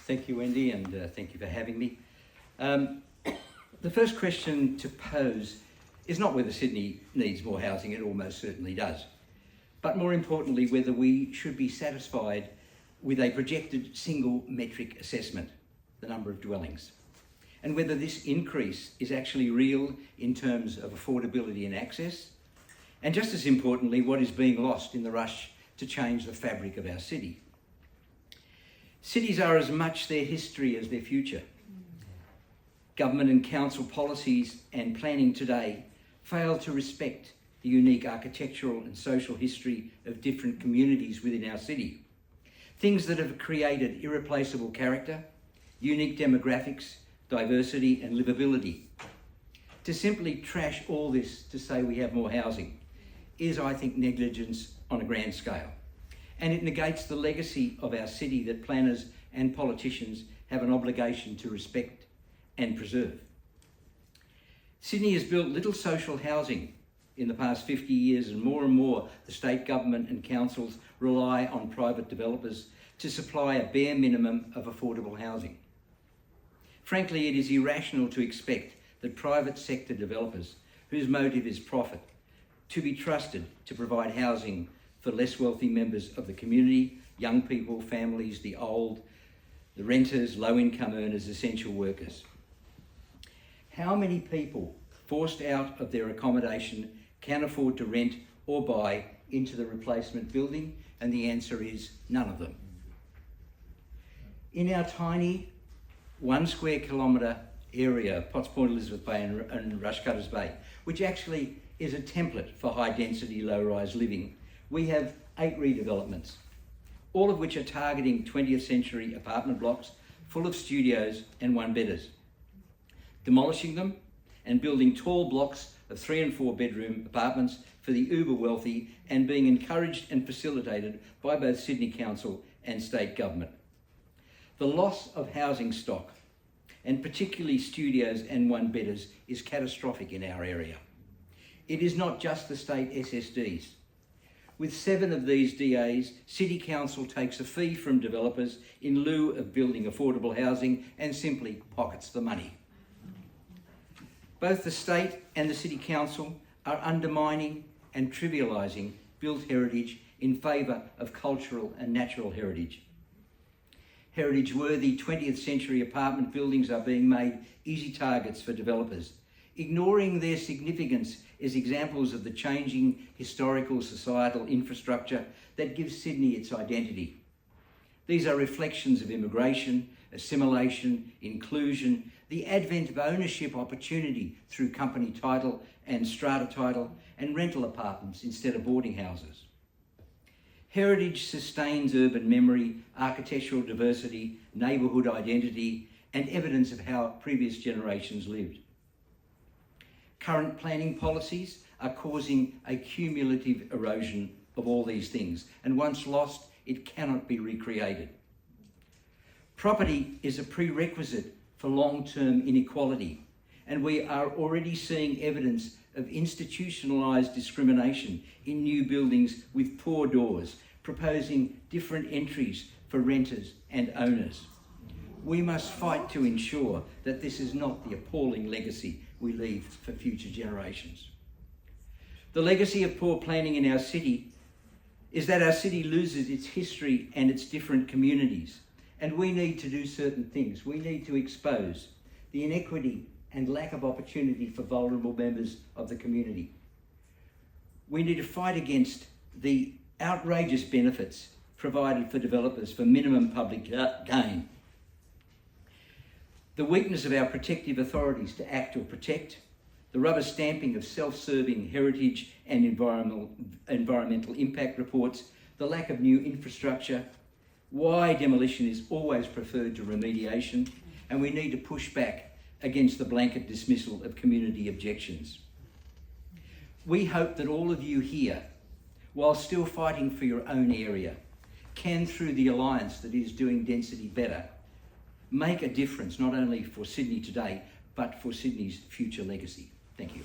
Thank you, Wendy, and thank you for having me. The first question to pose is not whether Sydney needs more housing, it almost certainly does, but more importantly, whether we should be satisfied with a projected single metric assessment, the number of dwellings, and whether this increase is actually real in terms of affordability and access, and just as importantly, what is being lost in the rush to change the fabric of our city. Cities are as much their history as their future. Government and council policies and planning today fail to respect the unique architectural and social history of different communities within our city. Things that have created irreplaceable character, unique demographics, diversity and livability. To simply trash all this to say we have more housing is, I think, negligence on a grand scale. And it negates the legacy of our city that planners and politicians have an obligation to respect and preserve. Sydney has built little social housing in the past 50 years, and more the state government and councils rely on private developers to supply a bare minimum of affordable housing. Frankly, it is irrational to expect that private sector developers, whose motive is profit, to be trusted to provide housing for less wealthy members of the community, young people, families, the old, the renters, low-income earners, essential workers. How many people forced out of their accommodation can afford to rent or buy into the replacement building? And the answer is none of them. In our tiny 1 square kilometre area, Potts Point, Elizabeth Bay and Rushcutters Bay, which actually is a template for high density, low-rise living, we have 8 redevelopments, all of which are targeting 20th century apartment blocks full of studios and one-bedders, demolishing them and building tall blocks of 3 and 4 bedroom apartments for the uber wealthy, and being encouraged and facilitated by both Sydney Council and state government. The loss of housing stock, and particularly studios and one-bedders, is catastrophic in our area. It is not just the state SSDs. With 7 of these DAs, City Council takes a fee from developers in lieu of building affordable housing and simply pockets the money. Both the state and the City Council are undermining and trivialising built heritage in favour of cultural and natural heritage. Heritage-worthy 20th century apartment buildings are being made easy targets for developers. Ignoring their significance is examples of the changing historical societal infrastructure that gives Sydney its identity. These are reflections of immigration, assimilation, inclusion, the advent of ownership opportunity through company title and strata title, and rental apartments instead of boarding houses. Heritage sustains urban memory, architectural diversity, neighbourhood identity, and evidence of how previous generations lived. Current planning policies are causing a cumulative erosion of all these things, and once lost, it cannot be recreated. Property is a prerequisite for long-term inequality, and we are already seeing evidence of institutionalised discrimination in new buildings with poor doors, proposing different entries for renters and owners. We must fight to ensure that this is not the appalling legacy we leave for future generations. The legacy of poor planning in our city is that our city loses its history and its different communities, and we need to do certain things. We need to expose the inequity and lack of opportunity for vulnerable members of the community. We need to fight against the outrageous benefits provided for developers for minimum public gain. The weakness of our protective authorities to act or protect, the rubber stamping of self-serving heritage and environmental impact reports, the lack of new infrastructure, why demolition is always preferred to remediation, and we need to push back against the blanket dismissal of community objections. We hope that all of you here, while still fighting for your own area, can, through the alliance that is doing density better, make a difference not only for Sydney today, but for Sydney's future legacy. Thank you.